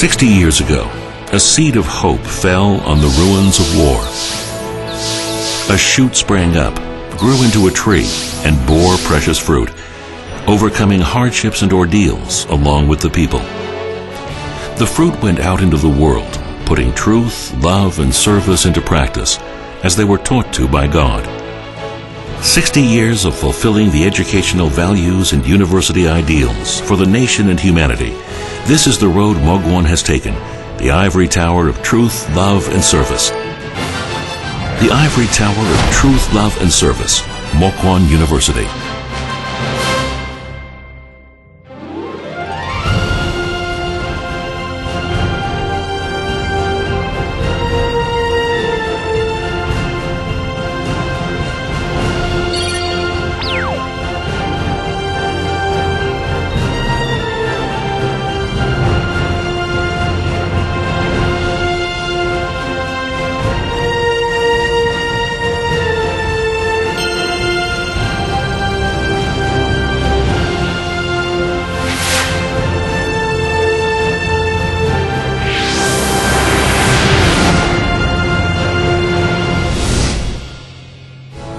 60 years ago, a seed of hope fell on the ruins of war. A shoot sprang up, grew into a tree, and bore precious fruit, overcoming hardships and ordeals along with the people. The fruit went out into the world, putting truth, love, and service into practice, as they were taught to by God. 60 years of fulfilling the educational values and university ideals for the nation and humanity. This is the road Mogwon has taken, the ivory tower of truth, love, and service. The ivory tower of truth, love, and service, Mogwon University.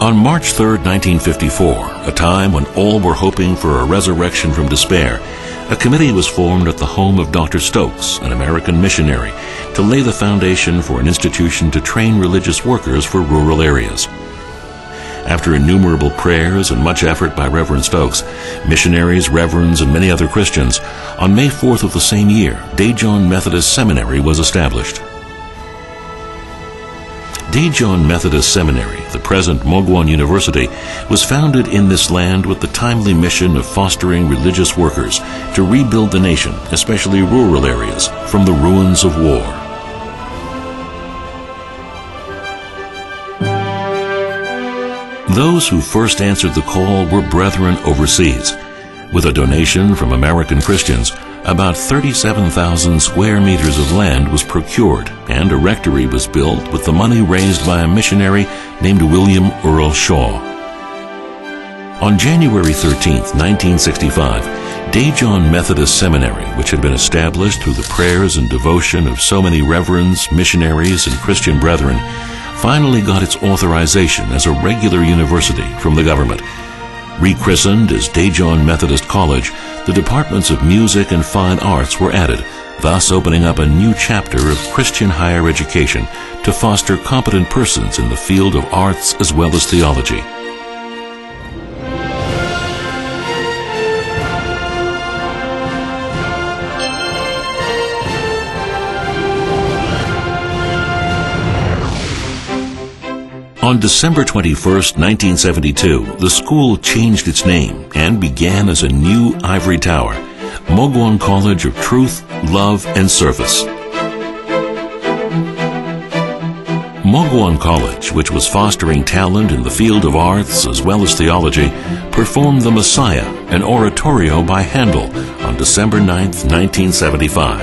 On March 3, 1954, a time when all were hoping for a resurrection from despair, a committee was formed at the home of Dr. Stokes, an American missionary, to lay the foundation for an institution to train religious workers for rural areas. After innumerable prayers and much effort by Reverend Stokes, missionaries, reverends, and many other Christians, on May 4th of the same year, Daejeon Methodist Seminary was established. Daejeon Methodist Seminary, the present Mogwon University, was founded in this land with the timely mission of fostering religious workers to rebuild the nation, especially rural areas, from the ruins of war. Those who first answered the call were brethren overseas. With a donation from American Christians, about 37,000 square meters of land was procured, and a rectory was built with the money raised by a missionary named William Earl Shaw. On January 13, 1965, Daejeon Methodist Seminary, which had been established through the prayers and devotion of so many reverends, missionaries, and Christian brethren, finally got its authorization as a regular university from the government. Rechristened as Daejeon Methodist College, the departments of music and fine arts were added, thus opening up a new chapter of Christian higher education to foster competent persons in the field of arts as well as theology. On December 21, 1972, the school changed its name and began as a new ivory tower, Mogwon College of Truth, Love, and Service. Mogwon College, which was fostering talent in the field of arts as well as theology, performed the Messiah, an oratorio by Handel, on December 9, 1975.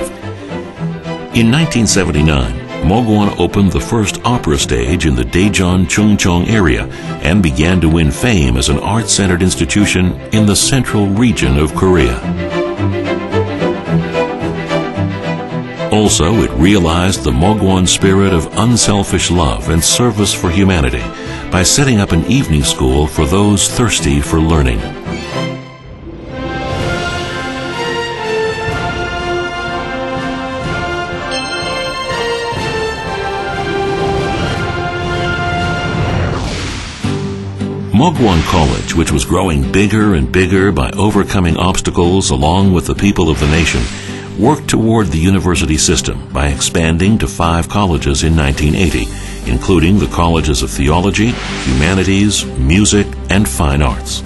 In 1979, Mogwon opened the first opera stage in the Daejeon Chungcheong area and began to win fame as an art-centered institution in the central region of Korea. Also, it realized the Mogwon spirit of unselfish love and service for humanity by setting up an evening school for those thirsty for learning. Mogwon College, which was growing bigger and bigger by overcoming obstacles along with the people of the nation, worked toward the university system by expanding to 5 colleges in 1980, including the colleges of theology, humanities, music, and fine arts.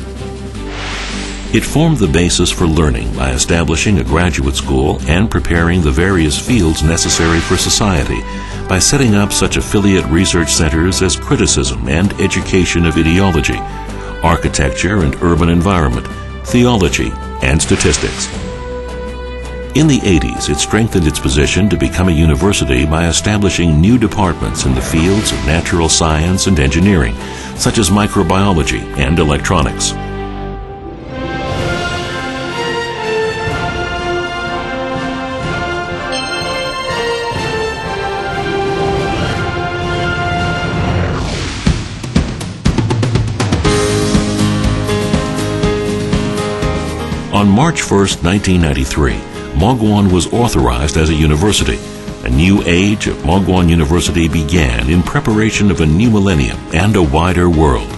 It formed the basis for learning by establishing a graduate school and preparing the various fields necessary for society by setting up such affiliate research centers as criticism and education of ideology, architecture and urban environment, theology, and statistics. In the 80s, it strengthened its position to become a university by establishing new departments in the fields of natural science and engineering, such as microbiology and electronics. On March 1st, 1993, Mogwon was authorized as a university. A new age of Mogwon University began in preparation of a new millennium and a wider world.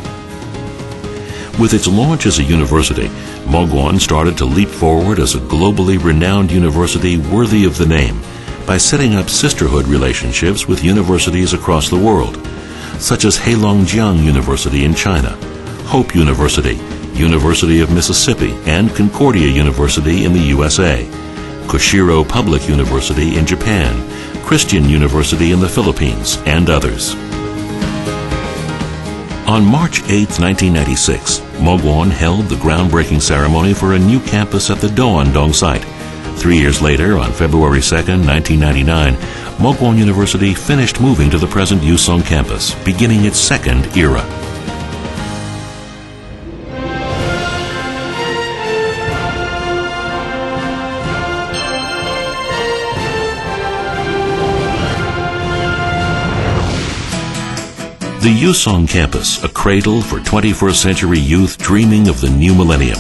With its launch as a university, Mogwon started to leap forward as a globally renowned university worthy of the name by setting up sisterhood relationships with universities across the world, such as Heilongjiang University in China, Hope University, University of Mississippi, and Concordia University in the USA, Koshiro Public University in Japan, Christian University in the Philippines, and others. On March 8, 1996, Mogwon held the groundbreaking ceremony for a new campus at the Doandong site. 3 years later, on February 2, 1999, Mogwon University finished moving to the present Yusong campus, beginning its second era. The Yusong campus, a cradle for 21st century youth dreaming of the new millennium.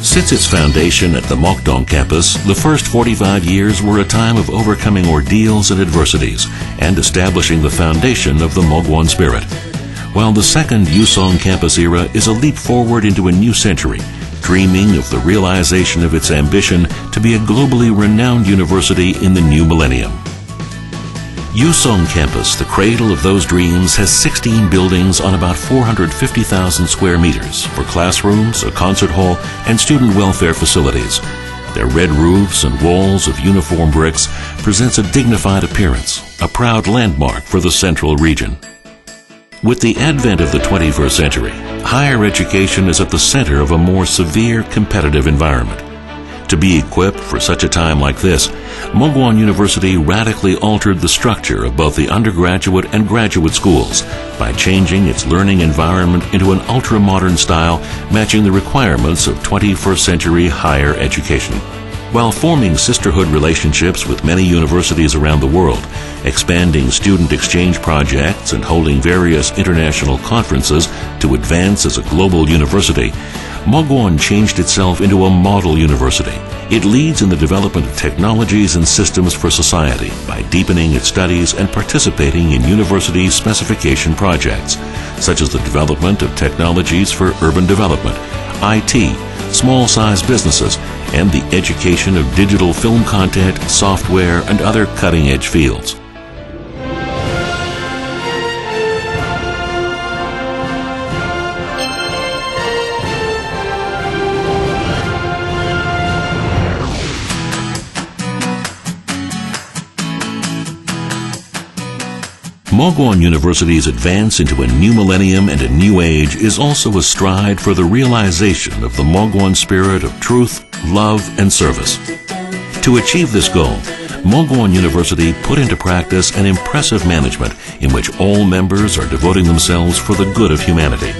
Since its foundation at the Mokdong campus, the first 45 years were a time of overcoming ordeals and adversities and establishing the foundation of the Mogwon spirit. While the second Yusong campus era is a leap forward into a new century, dreaming of the realization of its ambition to be a globally renowned university in the new millennium. Yusong campus, the cradle of those dreams, has 16 buildings on about 450,000 square meters for classrooms, a concert hall, and student welfare facilities. Their red roofs and walls of uniform bricks presents a dignified appearance, a proud landmark for the central region. With the advent of the 21st century, higher education is at the center of a more severe competitive environment. To be equipped for such a time like this, Mogwon University radically altered the structure of both the undergraduate and graduate schools by changing its learning environment into an ultra-modern style matching the requirements of 21st century higher education. While forming sisterhood relationships with many universities around the world, expanding student exchange projects, and holding various international conferences to advance as a global university, Mogwon changed itself into a model university. It leads in the development of technologies and systems for society by deepening its studies and participating in university specification projects, such as the development of technologies for urban development, IT, small-sized businesses, and the education of digital film content, software, and other cutting-edge fields. Mogwon University's advance into a new millennium and a new age is also a stride for the realization of the Mogwon spirit of truth, love, and service. To achieve this goal, Mogwon University put into practice an impressive management in which all members are devoting themselves for the good of humanity.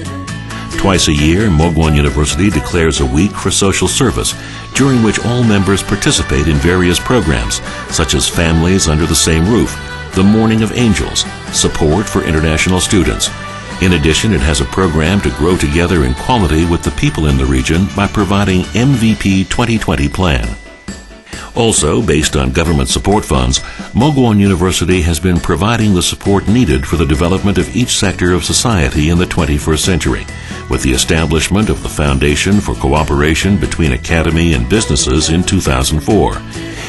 Twice a year, Mogwon University declares a week for social service, during which all members participate in various programs, such as Families Under the Same Roof, the Morning of Angels, support for international students. In addition, it has a program to grow together in quality with the people in the region by providing MVP 2020 plan. Also, based on government support funds, Mogwon University has been providing the support needed for the development of each sector of society in the 21st century, with the establishment of the Foundation for Cooperation between Academy and Businesses in 2004,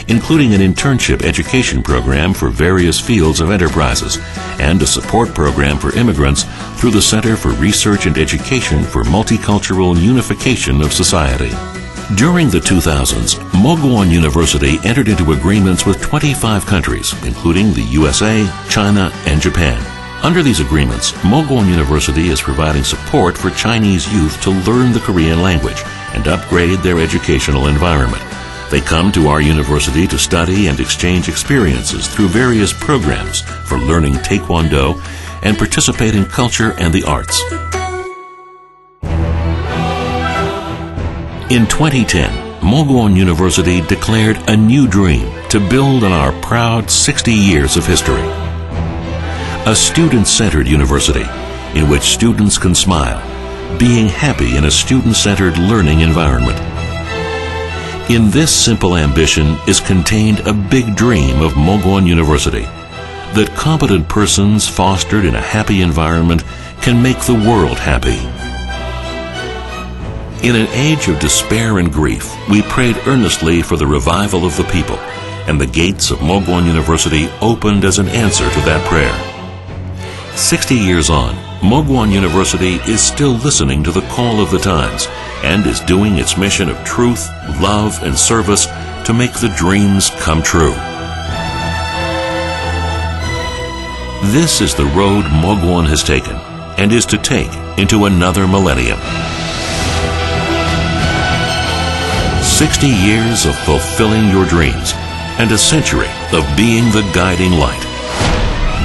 including an internship education program for various fields of enterprises, and a support program for immigrants through the Center for Research and Education for Multicultural Unification of Society. During the 2000s, Mogwon University entered into agreements with 25 countries, including the USA, China, and Japan. Under these agreements, Mogwon University is providing support for Chinese youth to learn the Korean language and upgrade their educational environment. They come to our university to study and exchange experiences through various programs for learning Taekwondo and participate in culture and the arts. In 2010, Mogwon University declared a new dream to build on our proud 60 years of history. A student-centered university in which students can smile, being happy in a student-centered learning environment. In this simple ambition is contained a big dream of Mogwon University, that competent persons fostered in a happy environment can make the world happy. In an age of despair and grief, we prayed earnestly for the revival of the people, and the gates of Mogwon University opened as an answer to that prayer. 60 years on, Mogwon University is still listening to the call of the times and is doing its mission of truth, love, and service to make the dreams come true. This is the road Mogwon has taken and is to take into another millennium. 60 years of fulfilling your dreams and a century of being the guiding light.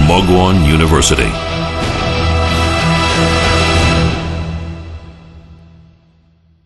Mogwon University.